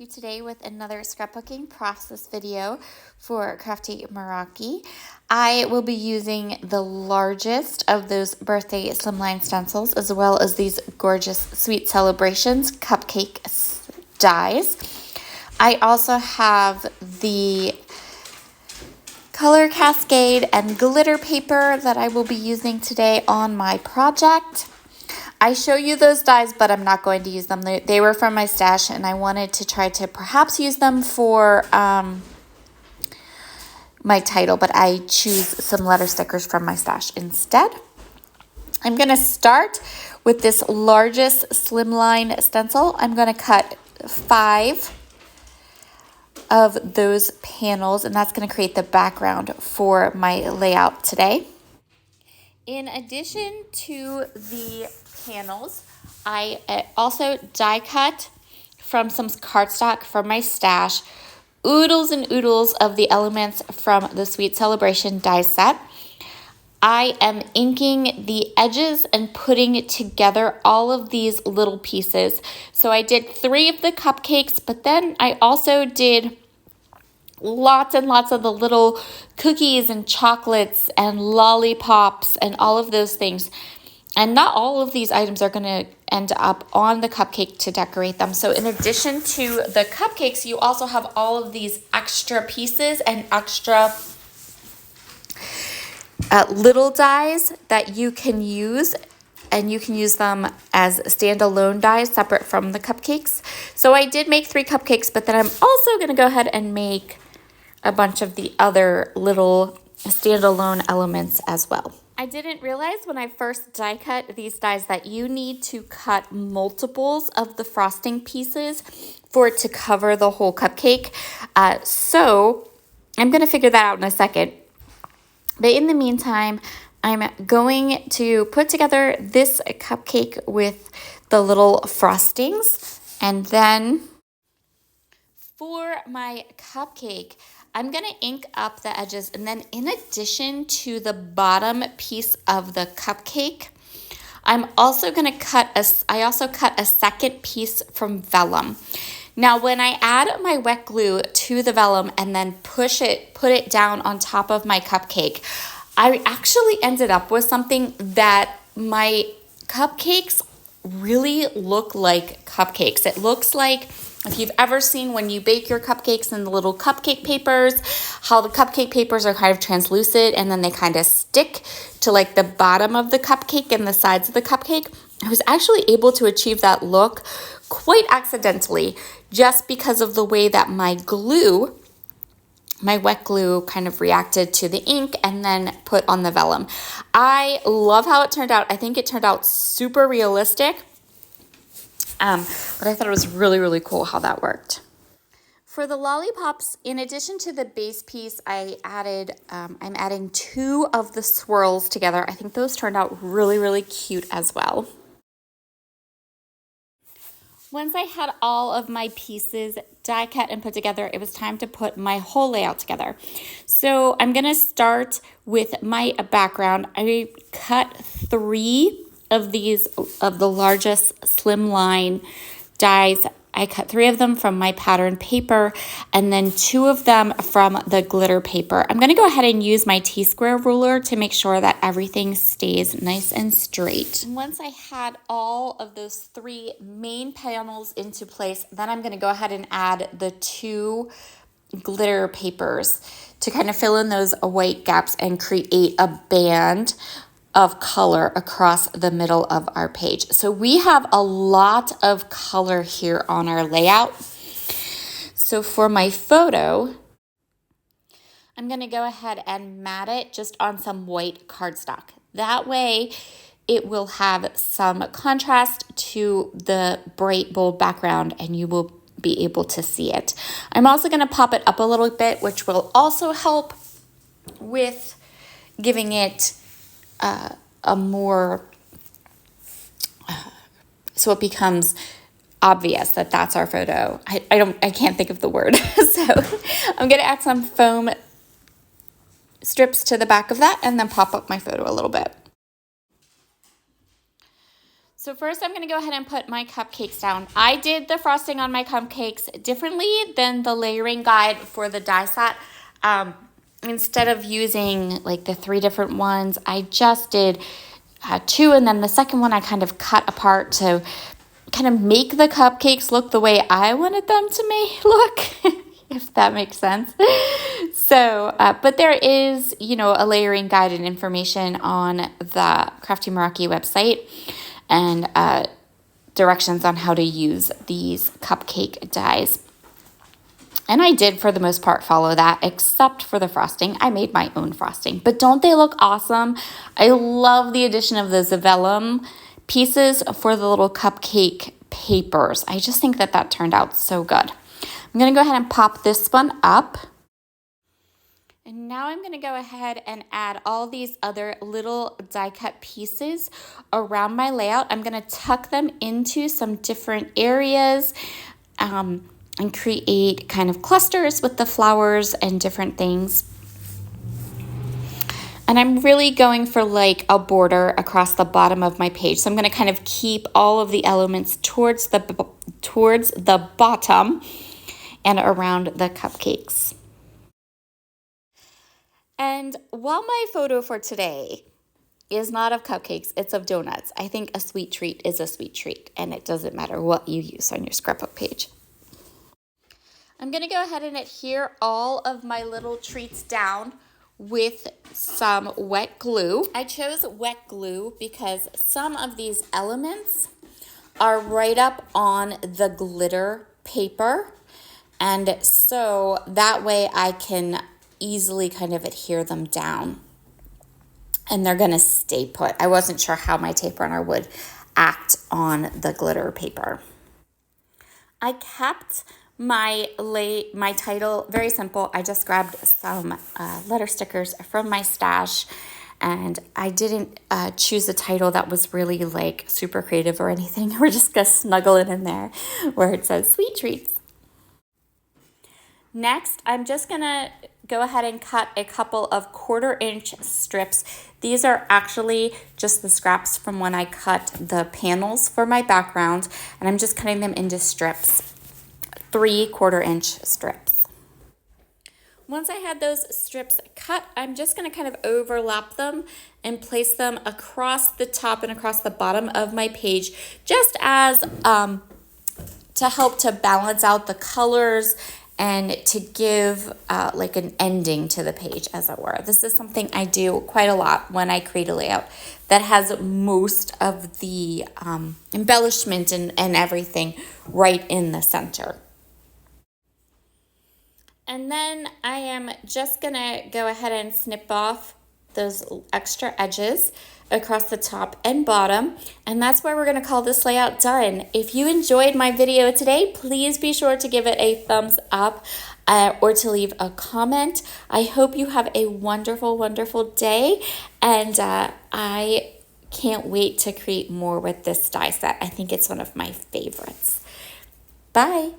you today with another scrapbooking process video for Crafty Meraki. I will be using the largest of those birthday slimline stencils as well as these gorgeous Sweet Celebrations cupcake dies. I also have the color cascade and glitter paper that I will be using today on my project. I show you those dies, but I'm not going to use them. They were from my stash, and I wanted to try to perhaps use them for my title, but I choose some letter stickers from my stash instead. I'm going to start with this largest slimline stencil. I'm going to cut 5 of those panels, and that's going to create the background for my layout today. In addition to the panels, I also die cut from some cardstock from my stash, oodles and oodles of the elements from the Sweet Celebration die set. I am inking the edges and putting together all of these little pieces. So I did 3 of the cupcakes, but then I also did lots and lots of the little cookies and chocolates and lollipops and all of those things. And not all of these items are going to end up on the cupcake to decorate them. So in addition to the cupcakes, you also have all of these extra pieces and extra little dies that you can use. And you can use them as standalone dies separate from the cupcakes. So I did make 3 cupcakes, but then I'm also going to go ahead and make a bunch of the other little standalone elements as well. I didn't realize when I first die cut these dies that you need to cut multiples of the frosting pieces for it to cover the whole cupcake. So I'm going to figure that out in a second. But in the meantime, I'm going to put together this cupcake with the little frostings. And then for my cupcake, I'm going to ink up the edges, and then in addition to the bottom piece of the cupcake, I'm also going to cut a second piece from vellum. Now, when I add my wet glue to the vellum and then put it down on top of my cupcake, I actually ended up with something that my cupcakes really look like cupcakes. It looks like, if you've ever seen when you bake your cupcakes in the little cupcake papers, how the cupcake papers are kind of translucent and then they kind of stick to like the bottom of the cupcake and the sides of the cupcake. I was actually able to achieve that look quite accidentally just because of the way that my wet glue kind of reacted to the ink and then put on the vellum. I love how it turned out. I think it turned out super realistic. But I thought it was really, really cool how that worked. For the lollipops, in addition to the base piece, I'm adding 2 of the swirls together. I think those turned out really, really cute as well. Once I had all of my pieces die cut and put together, it was time to put my whole layout together. So I'm going to start with my background. I cut 3 of the largest slimline dies. I cut 3 of them from my pattern paper and then 2 of them from the glitter paper. I'm going to go ahead and use my T-square ruler to make sure that everything stays nice and straight. Once I had all of those 3 main panels into place, then I'm going to go ahead and add the 2 glitter papers to kind of fill in those white gaps and create a band of color across the middle of our page. So we have a lot of color here on our layout. So for my photo, I'm going to go ahead and mat it just on some white cardstock. That way it will have some contrast to the bright, bold background and you will be able to see it. I'm also going to pop it up a little bit, which will also help with giving it a more, so it becomes obvious that that's our photo. I can't think of the word. So I'm going to add some foam strips to the back of that and then pop up my photo a little bit. So first I'm going to go ahead and put my cupcakes down. I did the frosting on my cupcakes differently than the layering guide for the die set. Instead of using like the 3 different ones, I just did 2, and then the second one I kind of cut apart to kind of make the cupcakes look the way I wanted them to look, if that makes sense. So, but there is, a layering guide and information on the Crafty Meraki website, and directions on how to use these cupcake dies. And I did, for the most part, follow that, except for the frosting. I made my own frosting. But don't they look awesome? I love the addition of the vellum pieces for the little cupcake papers. I just think that turned out so good. I'm going to go ahead and pop this one up. And now I'm going to go ahead and add all these other little die cut pieces around my layout. I'm going to tuck them into some different areas and create kind of clusters with the flowers and different things. And I'm really going for like a border across the bottom of my page. So I'm going to kind of keep all of the elements towards the bottom and around the cupcakes. And while my photo for today is not of cupcakes, it's of donuts, I think a sweet treat is a sweet treat, and it doesn't matter what you use on your scrapbook page. I'm going to go ahead and adhere all of my little treats down with some wet glue. I chose wet glue because some of these elements are right up on the glitter paper, and so that way I can easily kind of adhere them down, and they're going to stay put. I wasn't sure how my tape runner would act on the glitter paper. I kept my title very simple. I just grabbed some letter stickers from my stash, and I didn't choose a title that was really like super creative or anything. We're just going to snuggle it in there where it says sweet treats. Next, I'm just going to go ahead and cut a couple of 1/4-inch strips. These are actually just the scraps from when I cut the panels for my background, and I'm just cutting them into strips, 3 1/4-inch strips. Once I had those strips cut, I'm just going to kind of overlap them and place them across the top and across the bottom of my page, just as to help to balance out the colors and to give like an ending to the page, as it were. This is something I do quite a lot when I create a layout that has most of the embellishment and everything right in the center. And then I am just gonna go ahead and snip off those extra edges across the top and bottom, and that's where we're going to call this layout done. If you enjoyed my video today, please be sure to give it a thumbs up or to leave a comment. I hope you have a wonderful, wonderful day, and I can't wait to create more with this die set. I think it's one of my favorites. Bye.